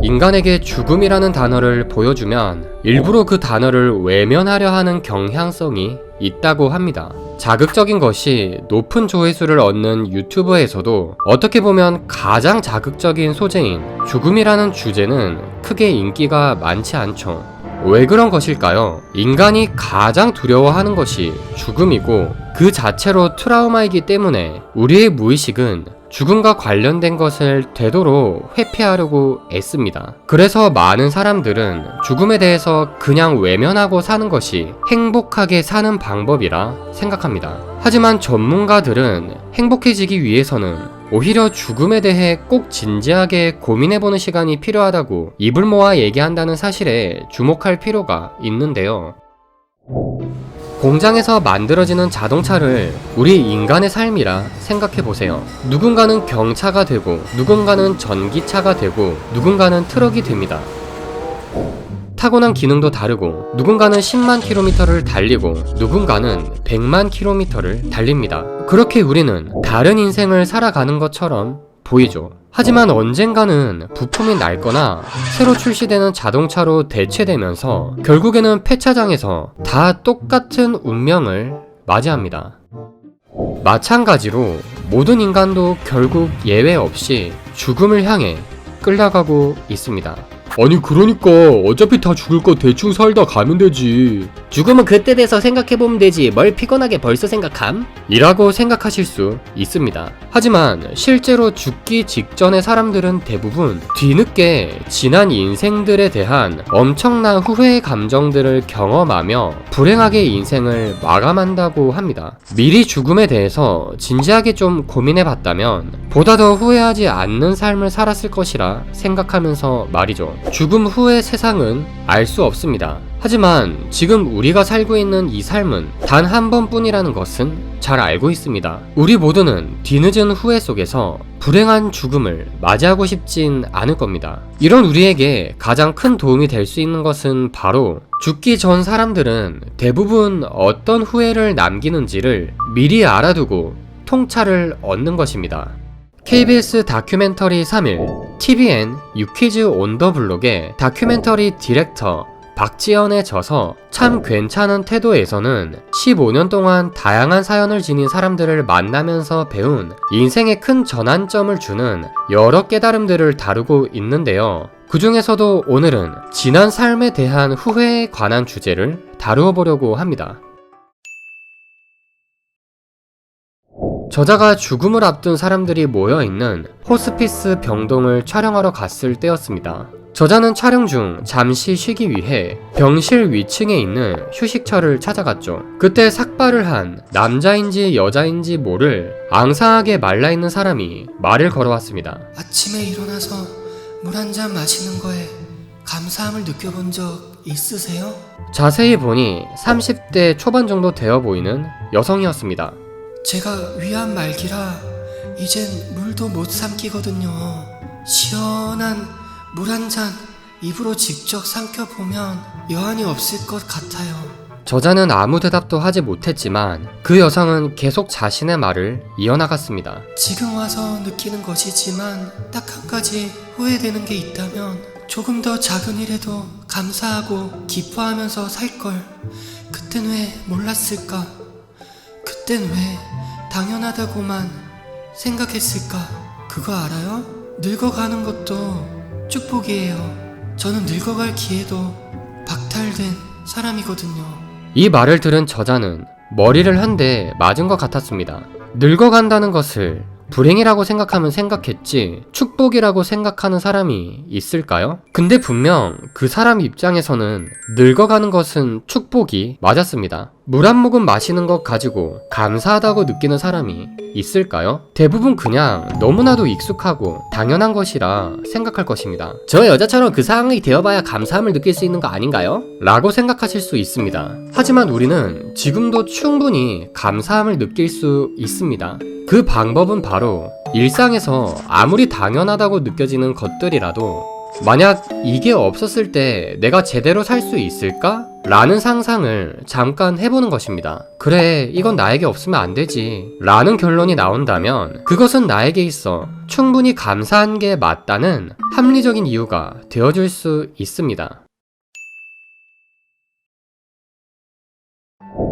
인간에게 죽음이라는 단어를 보여주면 일부러 그 단어를 외면하려 하는 경향성이 있다고 합니다. 자극적인 것이 높은 조회수를 얻는 유튜브에서도 어떻게 보면 가장 자극적인 소재인 죽음이라는 주제는 크게 인기가 많지 않죠. 왜 그런 것일까요? 인간이 가장 두려워하는 것이 죽음이고 그 자체로 트라우마이기 때문에 우리의 무의식은 죽음과 관련된 것을 되도록 회피하려고 애씁니다. 그래서 많은 사람들은 죽음에 대해서 그냥 외면하고 사는 것이 행복하게 사는 방법이라 생각합니다. 하지만 전문가들은 행복해지기 위해서는 오히려 죽음에 대해 꼭 진지하게 고민해보는 시간이 필요하다고 입을 모아 얘기한다는 사실에 주목할 필요가 있는데요. 공장에서 만들어지는 자동차를 우리 인간의 삶이라 생각해보세요. 누군가는 경차가 되고 누군가는 전기차가 되고 누군가는 트럭이 됩니다. 타고난 기능도 다르고 누군가는 10만 킬로미터를 달리고 누군가는 100만 킬로미터를 달립니다. 그렇게 우리는 다른 인생을 살아가는 것처럼 보이죠. 하지만 언젠가는 부품이 낡거나 새로 출시되는 자동차로 대체되면서 결국에는 폐차장에서 다 똑같은 운명을 맞이합니다. 마찬가지로 모든 인간도 결국 예외 없이 죽음을 향해 끌려가고 있습니다. 아니 그러니까 어차피 다 죽을 거 대충 살다 가면 되지. 죽음은 그때 돼서 생각해보면 되지 뭘 피곤하게 벌써 생각함? 이라고 생각하실 수 있습니다. 하지만 실제로 죽기 직전의 사람들은 대부분 뒤늦게 지난 인생들에 대한 엄청난 후회의 감정들을 경험하며 불행하게 인생을 마감한다고 합니다. 미리 죽음에 대해서 진지하게 좀 고민해봤다면 보다 더 후회하지 않는 삶을 살았을 것이라 생각하면서 말이죠. 죽음 후의 세상은 알 수 없습니다. 하지만 지금 우리가 살고 있는 이 삶은 단 한 번뿐이라는 것은 잘 알고 있습니다. 우리 모두는 뒤늦은 후회 속에서 불행한 죽음을 맞이하고 싶진 않을 겁니다. 이런 우리에게 가장 큰 도움이 될 수 있는 것은 바로 죽기 전 사람들은 대부분 어떤 후회를 남기는지를 미리 알아두고 통찰을 얻는 것입니다. KBS 다큐멘터리 3일 TVN 유퀴즈 온 더 블록의 다큐멘터리 디렉터 박지연의 저서 참 괜찮은 태도에서는 15년 동안 다양한 사연을 지닌 사람들을 만나면서 배운 인생에 큰 전환점을 주는 여러 깨달음들을 다루고 있는데요. 그 중에서도 오늘은 지난 삶에 대한 후회에 관한 주제를 다루어 보려고 합니다. 저자가 죽음을 앞둔 사람들이 모여있는 호스피스 병동을 촬영하러 갔을 때였습니다. 저자는 촬영 중 잠시 쉬기 위해 병실 위층에 있는 휴식처를 찾아갔죠. 그때 삭발을 한 남자인지 여자인지 모를 앙상하게 말라있는 사람이 말을 걸어왔습니다. 아침에 일어나서 물 한 잔 마시는 거에 감사함을 느껴본 적 있으세요? 자세히 보니 30대 초반 정도 되어 보이는 여성이었습니다. 제가 위암 말기라 이젠 물도 못 삼키거든요. 시원한 물 한 잔 입으로 직접 삼켜보면 여한이 없을 것 같아요. 저자는 아무 대답도 하지 못했지만 그 여성은 계속 자신의 말을 이어나갔습니다. 지금 와서 느끼는 것이지만 딱 한 가지 후회되는 게 있다면 조금 더 작은 일에도 감사하고 기뻐하면서 살걸. 그땐 왜 몰랐을까? 그땐 왜 당연하다고만 생각했을까? 그거 알아요? 늙어가는 것도 축복이에요. 저는 늙어갈 기회도 박탈된 사람이거든요. 이 말을 들은 저자는 머리를 한 대 맞은 것 같았습니다. 늙어간다는 것을 불행이라고 생각하면 생각했지 축복이라고 생각하는 사람이 있을까요? 근데 분명 그 사람 입장에서는 늙어가는 것은 축복이 맞았습니다. 물 한 모금 마시는 것 가지고 감사하다고 느끼는 사람이 있을까요? 대부분 그냥 너무나도 익숙하고 당연한 것이라 생각할 것입니다. 저 여자처럼 그 상황이 되어봐야 감사함을 느낄 수 있는 거 아닌가요? 라고 생각하실 수 있습니다. 하지만 우리는 지금도 충분히 감사함을 느낄 수 있습니다. 그 방법은 바로 일상에서 아무리 당연하다고 느껴지는 것들이라도 만약 이게 없었을 때 내가 제대로 살 수 있을까? 라는 상상을 잠깐 해보는 것입니다. 그래, 이건 나에게 없으면 안 되지. 라는 결론이 나온다면 그것은 나에게 있어 충분히 감사한 게 맞다는 합리적인 이유가 되어줄 수 있습니다.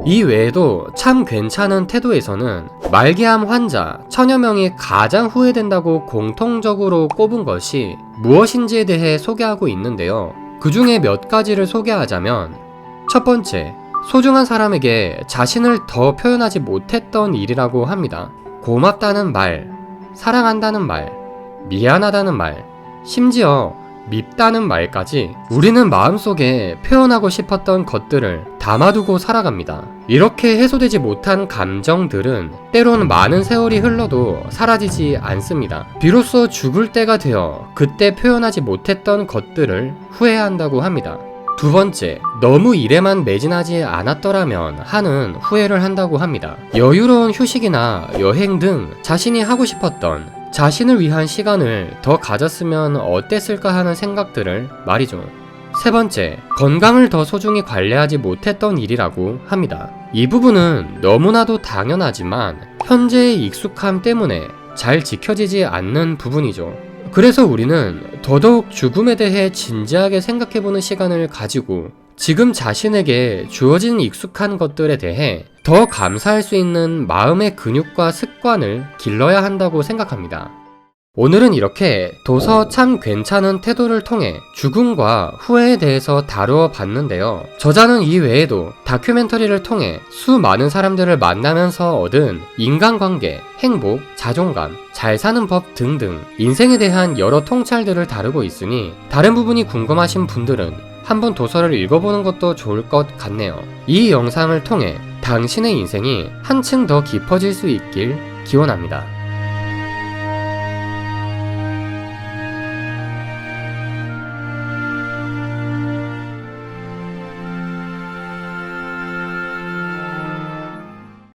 이 외에도 참 괜찮은 태도에서는 말기암 환자 천여 명이 가장 후회된다고 공통적으로 꼽은 것이 무엇인지에 대해 소개하고 있는데요. 그 중에 몇 가지를 소개하자면, 첫 번째, 소중한 사람에게 자신을 더 표현하지 못했던 일이라고 합니다. 고맙다는 말, 사랑한다는 말, 미안하다는 말, 심지어 밉다는 말까지 우리는 마음속에 표현하고 싶었던 것들을 담아두고 살아갑니다. 이렇게 해소되지 못한 감정들은 때론 많은 세월이 흘러도 사라지지 않습니다. 비로소 죽을 때가 되어 그때 표현하지 못했던 것들을 후회한다고 합니다. 두 번째, 너무 일에만 매진하지 않았더라면 하는 후회를 한다고 합니다. 여유로운 휴식이나 여행 등 자신이 하고 싶었던 자신을 위한 시간을 더 가졌으면 어땠을까 하는 생각들을 말이죠. 세 번째, 건강을 더 소중히 관리하지 못했던 일이라고 합니다. 이 부분은 너무나도 당연하지만 현재의 익숙함 때문에 잘 지켜지지 않는 부분이죠. 그래서 우리는 더더욱 죽음에 대해 진지하게 생각해보는 시간을 가지고 지금 자신에게 주어진 익숙한 것들에 대해 더 감사할 수 있는 마음의 근육과 습관을 길러야 한다고 생각합니다. 오늘은 이렇게 도서 참 괜찮은 태도를 통해 죽음과 후회에 대해서 다루어 봤는데요. 저자는 이 외에도 다큐멘터리를 통해 수많은 사람들을 만나면서 얻은 인간관계, 행복, 자존감, 잘 사는 법 등등 인생에 대한 여러 통찰들을 다루고 있으니 다른 부분이 궁금하신 분들은 한번 도서를 읽어보는 것도 좋을 것 같네요. 이 영상을 통해 당신의 인생이 한층 더 깊어질 수 있길 기원합니다.